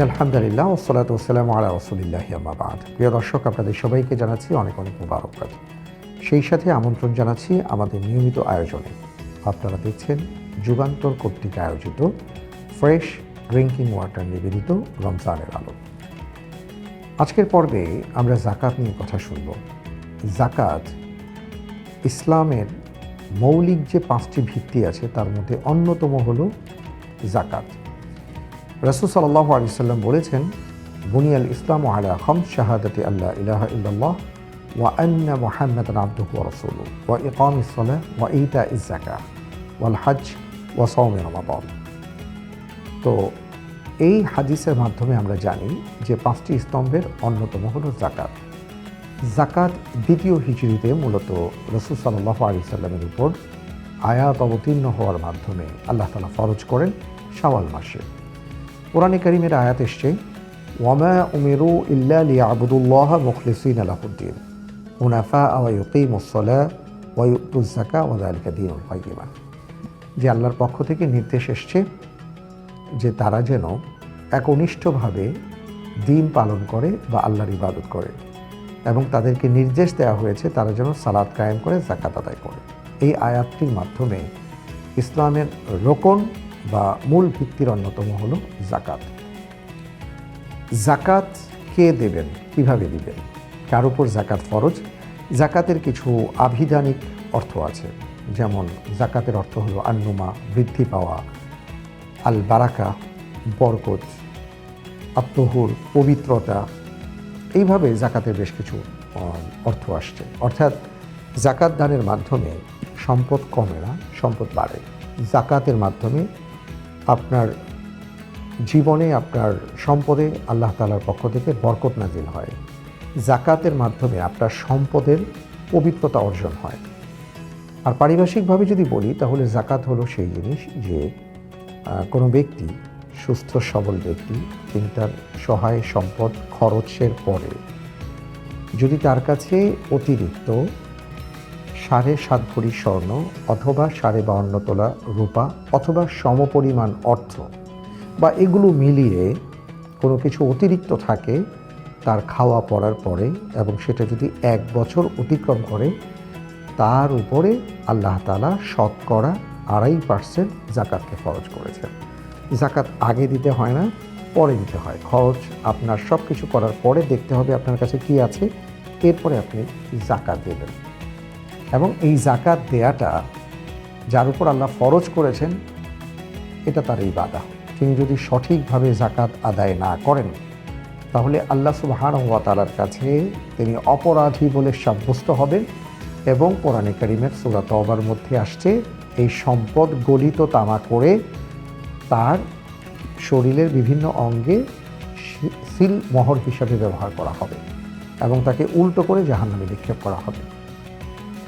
আলহামদুলিল্লাহ ওয়াসসালাতু ওয়াসসালামু আলা রাসূলিল্লাহি আম্মা বা'দ। প্রিয় দর্শক, আপনাদের সবাইকে জানাচ্ছি অনেক অনেক মুবারকবাদ। সেই সাথে আমন্ত্রণ জানাচ্ছি আমাদের নিয়মিত আয়োজনে। আপনারা দেখছেন যুগান্তর কর্তৃক আয়োজিত ফ্রেশ ড্রিঙ্কিং ওয়াটার নিবেদিত রমজানের আলো। আজকের পর্বে আমরা যাকাত নিয়ে কথা শুনব। যাকাত ইসলামের মৌলিক যে 5টি ভিত্তি আছে তার মধ্যে অন্যতম হলো যাকাত। রাসূল সাল্লাল্লাহু আলাইহি ওয়াসাল্লাম বলেছেন, বুনিয়াল ইসলামু আলা খামস শাহাদাতি আল্লা ইলাহা ইল্লাল্লাহ ওয়া আন্না মুহাম্মাদান আবদুহু ওয়া রাসূলুহু ওয়া ইকামিস সালাহ ওয়া ইতাইজ যাকাহ ওয়াল হজ ওয়া সাওমি রমাদান। তো এই হাদিসের মাধ্যমে আমরা জানি যে 5টি স্তম্ভের অন্যতম হলো যাকাত। যাকাত দ্বিতীয় হিজরিতে মূলত রাসূল সাল্লাল্লাহু আলাইহি ওয়াসাল্লামের উপর আয়াত অবতীর্ণ হওয়ার মাধ্যমে আল্লাহ তাআলা ফরজ করেন শাওয়াল মাসে। কোরআনে কারীমের আয়াত এসছে, ওয়ামা উমিরু ইল্লা লিয়াবুদুল্লাহা মুখলিসিনা লাহুদ্দিন হুনাফা ওয়া ইউকিমুস সালাহ ওয়া ইউতুজ যাকাহ ওয়া যালিকা দীনুল কাইয়্যিমা। যে আল্লাহর পক্ষ থেকে নির্দেশ এসছে যে তারা যেন একনিষ্ঠভাবে দিন পালন করে বা আল্লাহর ইবাদত করে, এবং তাদেরকে নির্দেশ দেওয়া হয়েছে তারা যেন সালাত কায়েম করে যাকাত আদায় করে। এই আয়াতটির মাধ্যমে ইসলামের রোকন বা মূল ভিত্তির অন্যতম হলো যাকাত। যাকাত কে দেবেন, কিভাবে দিবেন, কার উপর যাকাত ফরজ? যাকাতের কিছু আভিধানিক অর্থ আছে, যেমন যাকাতের অর্থ হলো আন্নুমা, বৃদ্ধি পাওয়া, আল বারাকা, বরকত, আত্মহুর, পবিত্রতা। এইভাবে যাকাতের বেশ কিছু অর্থ আসছে। অর্থাৎ যাকাত দানের মাধ্যমে সম্পদ কমে না, সম্পদ বাড়ে। যাকাতের মাধ্যমে আপনার জীবনে, আপনার সম্পদে আল্লাহ তাআলার পক্ষ থেকে বরকত নাজিল হয়। যাকাতের মাধ্যমে আপনার সম্পদের পবিত্রতা অর্জন হয়। আর পারিভাষিকভাবে যদি বলি তাহলে যাকাত হলো সেই জিনিস যে কোনো ব্যক্তি, সুস্থ সবল ব্যক্তি, তিনি তার সহায় সম্পদ খরচের পরে যদি তার কাছে অতিরিক্ত 7.5 ভরি স্বর্ণ অথবা 52.5 তোলা রূপা অথবা সমপরিমাণ অর্থ বা এগুলো মিলিয়ে কোনো কিছু অতিরিক্ত থাকে তার খাওয়া পড়ার পরে, এবং সেটা যদি 1 বছর অতিক্রম করে, তার উপরে আল্লাহ তাআলা শতকরা 2.5% যাকাতকে ফরজ করেছেন। যাকাত আগে দিতে হয় না, পরে দিতে হয়। খরচ আপনার সব কিছু করার পরে দেখতে হবে আপনার কাছে কি আছে, এরপরে আপনি যাকাত দেবেন। এবং এই যাকাত দেয়াটা যার উপর আল্লাহ ফরজ করেছেন এটা তার ইবাদত। তিনি যদি সঠিকভাবে যাকাত আদায় না করেন তাহলে আল্লাহ সুবহানাহু ওয়া তাআলার কাছে তিনি অপরাধী বলে সাব্যস্ত হবেন। এবং কোরআনে কারীমের সূরা তওবার মধ্যে আসছে, এই সম্পদ গলিত তামা করে তার শরীরের বিভিন্ন অঙ্গে সিল মোহর হিসাবে ব্যবহার করা হবে এবং তাকে উল্টো করে জাহান্নামে নিক্ষেপ করা হবে।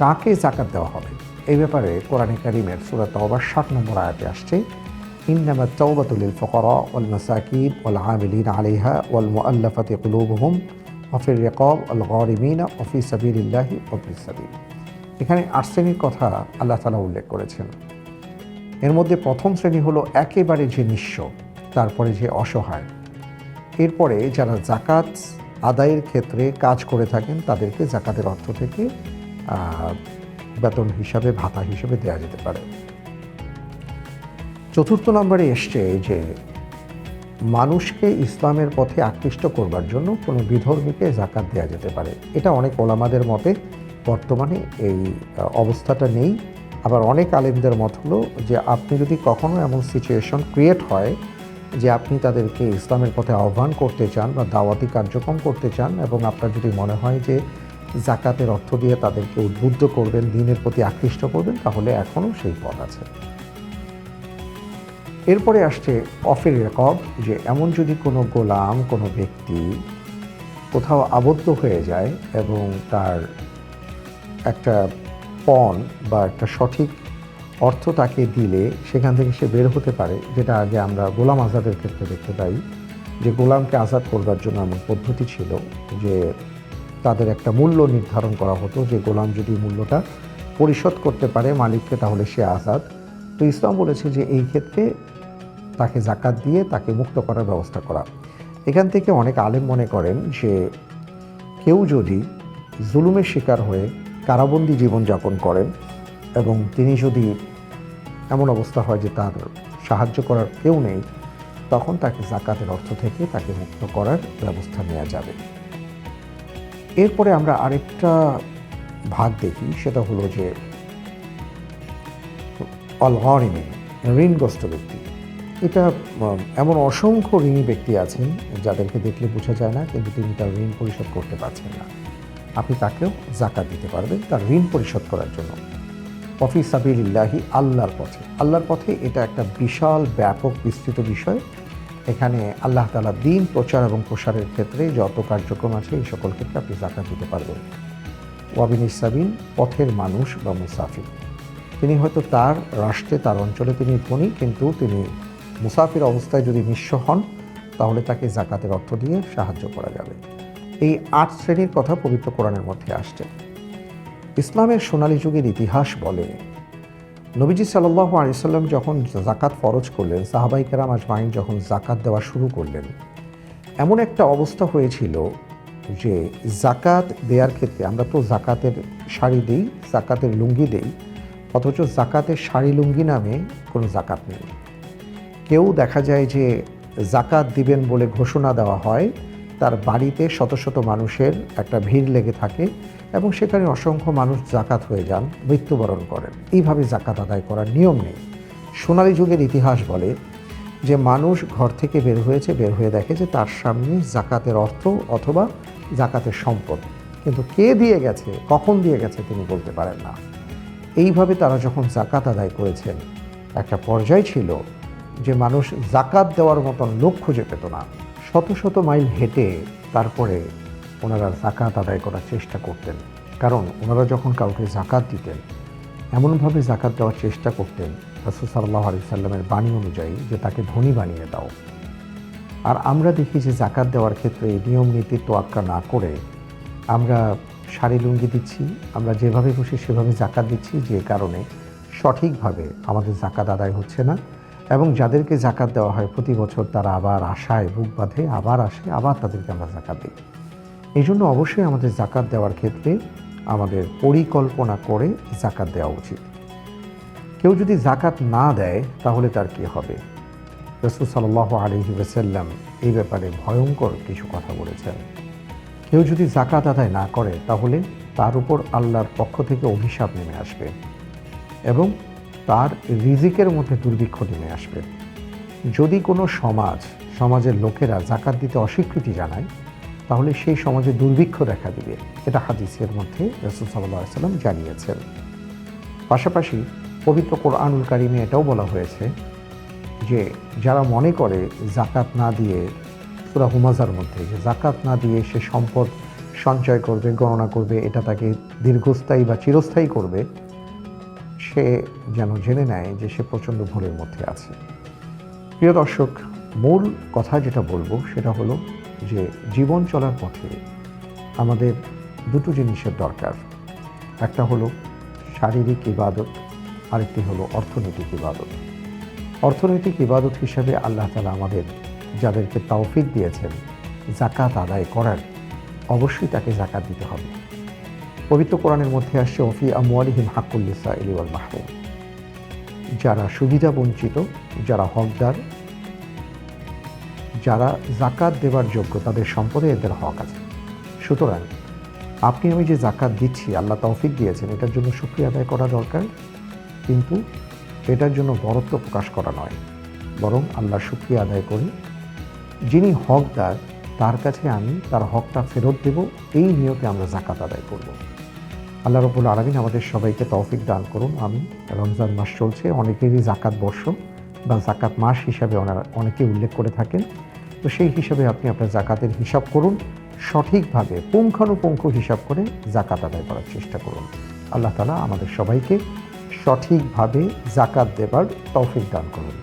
কাকে যাকাত দেওয়া হবে এই ব্যাপারে কোরআনে কারীমের সূরা তওবার 60 নম্বর আয়াতে আসছে, ইন্নামাত তাওবাতু লিল ফুকারা ওয়াল মাসাকিন ওয়াল আমিলিনা আলাইহা ওয়াল মুআল্লাফাতি কুলুবুহুম ওয়া ফির রিকাব ওয়াল গারিমিনা ওয়া ফি সাবিলিল্লাহি ওয়া ফিস সাবিল। এখানে 8 শ্রেণীর কথা আল্লাহ তাআলা উল্লেখ করেছেন। এর মধ্যে প্রথম শ্রেণী হলো একেবারে যে নিঃস্ব, তারপরে যে অসহায়, এরপরে যারা যাকাত আদায়ের ক্ষেত্রে কাজ করে থাকেন তাদেরকে যাকাতের অর্থ থেকে বেতন হিসাবে, ভাতা হিসাবে দেওয়া যেতে পারে। চতুর্থ নম্বরে এসছে যে মানুষকে ইসলামের পথে আকৃষ্ট করবার জন্য কোনো বিধর্মীকে যাকাত দেওয়া যেতে পারে। এটা অনেক ওলামাদের মতে বর্তমানে এই অবস্থাটা নেই। আবার অনেক আলেমদের মত হলো যে আপনি যদি কখনো এমন সিচুয়েশন ক্রিয়েট হয় যে আপনি তাদেরকে ইসলামের পথে আহ্বান করতে চান বা দাওয়াতি কার্যক্রম করতে চান, এবং আপনার যদি মনে হয় যে যাকাতের অর্থ দিয়ে তাদেরকে উদ্বুদ্ধ করবেন, দ্বীনের প্রতি আকৃষ্ট করবেন, তাহলে এখনও সেই পথ আছে। এরপরে আসছে অফির রেকব, যে এমন যদি কোনো গোলাম, কোনো ব্যক্তি কোথাও আবদ্ধ হয়ে যায় এবং তার একটা পণ বা একটা সঠিক অর্থ তাকে দিলে সেখান থেকে সে বের হতে পারে, যেটা আগে আমরা গোলাম আজাদের ক্ষেত্রে দেখতে পাই যে গোলামকে আজাদ করবার জন্য এমন পদ্ধতি ছিল যে তাদের একটা মূল্য নির্ধারণ করা হতো, যে গোলাম যদি মূল্যটা পরিশোধ করতে পারে মালিককে তাহলে সে আজাদ। তো ইসলাম বলেছে যে এই ক্ষেত্রে তাকে যাকাত দিয়ে তাকে মুক্ত করার ব্যবস্থা করা। এখান থেকে অনেক আলেম মনে করেন যে কেউ যদি জুলুমের শিকার হয়ে কারাবন্দী জীবনযাপন করেন এবং তিনি যদি এমন অবস্থা হয় যে তার সাহায্য করার কেউ নেই, তখন তাকে যাকাতের অর্থ থেকে তাকে মুক্ত করার ব্যবস্থা নেওয়া যাবে। এরপরে আমরা আরেকটা ভাগ দেখি, সেটা হলো যে অল গরিমিন, ঋণগ্রস্ত ব্যক্তি। এটা এমন অসংখ্য ঋণী ব্যক্তি আছেন যাদেরকে দেখলে বোঝা যায় না, কিন্তু তিনি তার ঋণ পরিশোধ করতে পারছেন না। আপনি তাকেও যাকাত দিতে পারবেন তার ঋণ পরিশোধ করার জন্য। ওয়াফি সাবিলিল্লাহি, আল্লাহর পথে। আল্লাহর পথে এটা একটা বিশাল ব্যাপক বিস্তৃত বিষয়। এখানে আল্লাহ তাআলা দ্বীন প্রচার এবং প্রসারের ক্ষেত্রে যত কার্যক্রম আছে এই সকল ক্ষেত্রে আপনি যাকাত দিতে পারবেন। ওয়াবিনিস সাবিল, পথের মানুষ বা মুসাফির। তিনি হয়তো তার রাষ্ট্রে তার অঞ্চলে তিনি ধনী, কিন্তু তিনি মুসাফির অবস্থায় যদি নিঃস্ব হন, তাহলে তাকে যাকাতের অর্থ দিয়ে সাহায্য করা যাবে। এই 8 শ্রেণীর কথা পবিত্র কোরআনের মধ্যে আসছে। ইসলামের সোনালী যুগের ইতিহাস বলে, নবীজি সাল্লাল্লাহু আলাইহি সাল্লাম যখন যাকাত ফরজ করলেন, সাহাবায়ে কেরাম আজমাইন যখন যাকাত দেওয়া শুরু করলেন, এমন একটা অবস্থা হয়েছিল যে যাকাত দেওয়ার ক্ষেত্রে আমরা তো যাকাতের শাড়ি দিই, যাকাতের লুঙ্গি দিই, অথচ যাকাতের শাড়ি লুঙ্গি নামে কোনো যাকাত নেই। কেউ দেখা যায় যে যাকাত দিবেন বলে ঘোষণা দেওয়া হয়, তার বাড়িতে শত শত মানুষের একটা ভিড় লেগে থাকে এবং সেখানে অসংখ্য মানুষ যাকাত হয়ে যান, মৃত্যুবরণ করেন। এইভাবে যাকাত আদায় করার নিয়ম নেই। সোনালী যুগের ইতিহাস বলে যে মানুষ ঘর থেকে বের হয়েছে, বের হয়ে দেখে যে তার সামনে যাকাতের অর্থ অথবা যাকাতের সম্পদ, কিন্তু কে দিয়ে গেছে, কখন দিয়ে গেছে তিনি বলতে পারেন না। এইভাবে তারা যখন যাকাত আদায় করেছেন, একটা পর্যায় ছিল যে মানুষ যাকাত দেওয়ার মতন লোক খুঁজে পেত না। শত শত মাইল হেঁটে তারপরে ওনারা যাকাত আদায় করার চেষ্টা করতেন। কারণ ওনারা যখন কাউকে যাকাত দিতেন, এমনভাবে যাকাত দেওয়ার চেষ্টা করতেন রাসূল সাল্লাল্লাহু আলাইহি সাল্লামের বাণী অনুযায়ী যে তাকে ধনী বানিয়ে দাও। আর আমরা দেখি যে যাকাত দেওয়ার ক্ষেত্রে এই নিয়ম নীতির তোয়াক্কা না করে আমরা শাড়ি লুঙ্গি দিচ্ছি, আমরা যেভাবে খুশি সেভাবে যাকাত দিচ্ছি, যে কারণে সঠিকভাবে আমাদের যাকাত আদায় হচ্ছে না। এবং যাদেরকে যাকাত দেওয়া হয় প্রতি বছর তারা আবার আশায় বুক বাঁধে, আবার আসে, আবার তাদেরকে আমরা যাকাত দিই। এই জন্য অবশ্যই আমাদের যাকাত দেওয়ার ক্ষেত্রে আমাদের পরিকল্পনা করে যাকাত দেওয়া উচিত। কেউ যদি যাকাত না দেয় তাহলে তার কী হবে? রাসূল সাল্লাল্লাহু আলাইহি ওয়াসাল্লাম এই ব্যাপারে ভয়ঙ্কর কিছু কথা বলেছেন। কেউ যদি যাকাত আদায় না করে তাহলে তার উপর আল্লাহর পক্ষ থেকে অভিশাপ নেমে আসবে এবং তার রিজিকের মধ্যে দুর্ভিক্ষ নেমে আসবে। যদি কোনো সমাজের লোকেরা যাকাত দিতে অস্বীকৃতি জানায়, তাহলে সেই সমাজে দুর্ভিক্ষ দেখা দিবে। এটা হাদিসের মধ্যে রাসূল সাল্লাল্লাহু আলাইহি ওয়াসাল্লাম জানিয়েছেন। পাশাপাশি পবিত্র কোরআনুল কারিমে এটাও বলা হয়েছে যে যারা মনে করে যাকাত না দিয়ে, সূরা হুমাযার মধ্যে, যে যাকাত না দিয়ে সে সম্পদ সঞ্চয় করবে, গণনা করবে, এটা তাকে দীর্ঘস্থায়ী বা চিরস্থায়ী করবে, সে যেন জেনে নেয় যে সে প্রচণ্ড ভুলের মধ্যে আছে। প্রিয় দর্শক, মূল কথা যেটা বলবো সেটা হলো যে জীবন চলার পথে আমাদের দুটো জিনিসের দরকার। একটা হলো শারীরিক ইবাদত, আরেকটি হলো অর্থনৈতিক ইবাদত। অর্থনৈতিক ইবাদত হিসাবে আল্লাহ তাআলা আমাদের যাদেরকে তৌফিক দিয়েছেন যাকাত আদায় করার, অবশ্যই তাকে যাকাত দিতে হবে। পবিত্র কোরআনের মধ্যে আসছে ওফি আমওয়ালিহিম হাক্কুল লিসাইলি ওয়াল মাহরুম। যারা সুবিধা বঞ্চিত, যারা হকদার, যারা যাকাত দেওয়ার যোগ্য, তাদের সম্পদে এদের হক আছে। সুতরাং আপনি আমি যে যাকাত দিচ্ছি, আল্লাহ তৌফিক দিয়েছেন, এটার জন্য শুকরিয়া আদায় করা দরকার, কিন্তু এটার জন্য বরত্ব প্রকাশ করা নয়, বরং আল্লাহর শুকরিয়া আদায় করি। যিনি হকদার তার কাছে আমি তার হকটা ফেরত দেব, এই নিয়তে আমরা যাকাত আদায় করব। আল্লাহ রাব্বুল আলামিন আমাদের সবাইকে তৌফিক দান করুন। আমি রমজান মাস চলছে, অনেকেরই যাকাত বর্ষ বা যাকাত মাস হিসাবে অনেকে উল্লেখ করে থাকেন। তো সেই হিসাবে আপনি আপনার যাকাতের হিসাব করুন, সঠিকভাবে পুঙ্খানুপুঙ্খ হিসাব করে যাকাত আদায় করার চেষ্টা করুন। আল্লাহ তাআলা আমাদের সবাইকে সঠিকভাবে যাকাত দেবার তৌফিক দান করুন।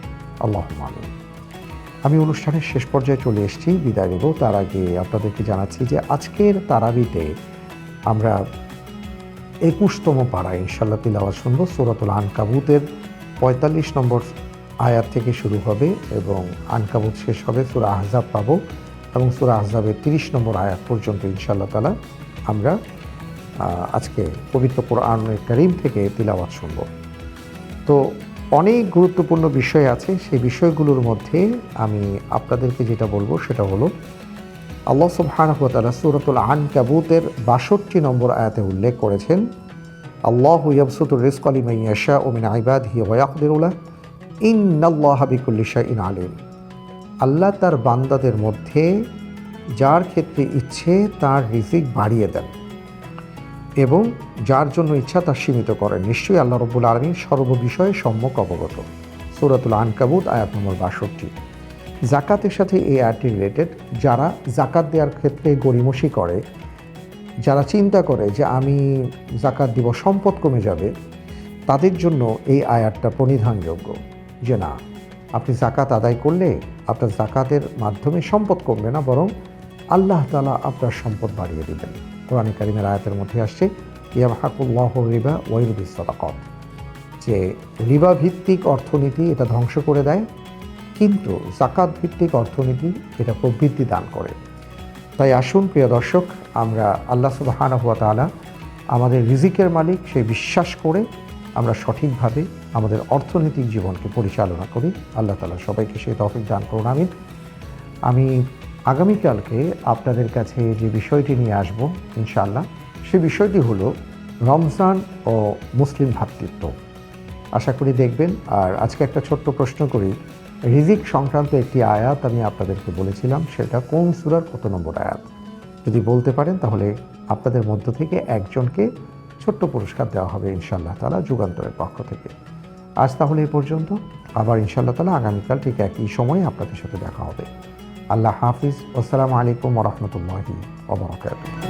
আল্লাহুম্মা আমিন। আমি অনুষ্ঠানের শেষ পর্যায়ে চলে এসেছি, বিদায় নেব। তার আগে আপনাদেরকে জানাচ্ছি যে আজকের তারাবিতে আমরা 21তম পারা ইনশাআল্লাহ তিলাওয়াত শুনব। সূরাতুল আনকাবুতের 45 নম্বর আয়াত থেকে শুরু হবে এবং আনকাবুত শেষ হবে, সূরা আহজাব পাবো এবং সূরা আহজাবের 30 নম্বর আয়াত পর্যন্ত ইনশাআল্লাহ তাআলা আমরা আজকে পবিত্র কোরআনুল কারীম থেকে তিলাওয়াত শুনব। তো অনেক গুরুত্বপূর্ণ বিষয় আছে, সেই বিষয়গুলোর মধ্যে আমি আপনাদেরকে যেটা বলবো সেটা হলো আল্লাহ সুবহানাহু ওয়া তাআলা সূরাতুল আনকাবুতের 62 নম্বর আয়াতে উল্লেখ করেছেন, আল্লাহু ইয়াবসুতুর রিজকা লিমান ইয়াশাউ মিন ইবাদিহি ওয়া ইয়াকদিরু লাহু ইন্নাল্লাহা বিকুল্লি শাইইন আলিম। আল্লাহ তার বান্দাদের মধ্যে যার ক্ষেত্রে ইচ্ছে তার রিজিক বাড়িয়ে দেন এবং যার জন্য ইচ্ছা তা সীমিত করেন। নিশ্চয়ই আল্লাহ রাব্বুল আলামিন সর্ববিষয়ে সম্যক অবগত। সূরাতুল আনকাবুত আয়াত নম্বর 62। জাকাতের সাথে এই আয়াতটি রিলেটেড। যারা জাকাত দেওয়ার ক্ষেত্রে গড়িমসি করে, যারা চিন্তা করে যে আমি জাকাত দিব সম্পদ কমে যাবে, তাদের জন্য এই আয়াতটা প্রণিধানযোগ্য যে না, আপনি জাকাত আদায় করলে আপনার জাকাতের মাধ্যমে সম্পদ কমবে না, বরং আল্লাহ তাআলা আপনার সম্পদ বাড়িয়ে দেবেন। কোরআনে কারীমের আয়াতের মধ্যে আসছে ইয়ামহাকুল্লাহু রিবা ওয়া ইউরবিস সাদাকাত, যে রিবা ভিত্তিক অর্থনীতি এটা ধ্বংস করে দেয়, কিন্তু জাকাত ভিত্তিক অর্থনীতি এটা প্রবৃদ্ধি দান করে। তাই আসুন প্রিয় দর্শক, আমরা আল্লাহ সুবহানাহু ওয়া তাআলা আমাদের রিজিকের মালিক সেই বিশ্বাস করে আমরা সঠিকভাবে আমাদের অর্থনৈতিক জীবনকে পরিচালনা করি। আল্লাহ তাআলা সবাইকে সেই তৌফিক দান করুন, আমিন। আমি আগামীকালকে আপনাদের কাছে যে বিষয়টি নিয়ে আসব ইনশাআল্লাহ, সেই বিষয়টি হলো রমজান ও মুসলিম ভ্রাতৃত্ব। আশা করি দেখবেন। আর আজকে একটা ছোট্ট প্রশ্ন করি, রিজিক সংক্রান্ত একটি আয়াত আমি আপনাদেরকে বলেছিলাম, সেটা কোন সূরার কত নম্বর আয়াত? যদি বলতে পারেন তাহলে আপনাদের মধ্য থেকে একজনকে ছোট্ট পুরস্কার দেওয়া হবে ইনশাআল্লাহ তাআলা যুগান্তরের পক্ষ থেকে। আজ তাহলে এই পর্যন্ত। আবার ইনশাআল্লাহ তাআলা আগামীকাল ঠিক একই সময়ে আপনাদের সাথে দেখা হবে। আল্লাহ হাফিজ। আসসালামু আলাইকুম ওয়া রাহমাতুল্লাহি ওয়া বারাকাতুহু।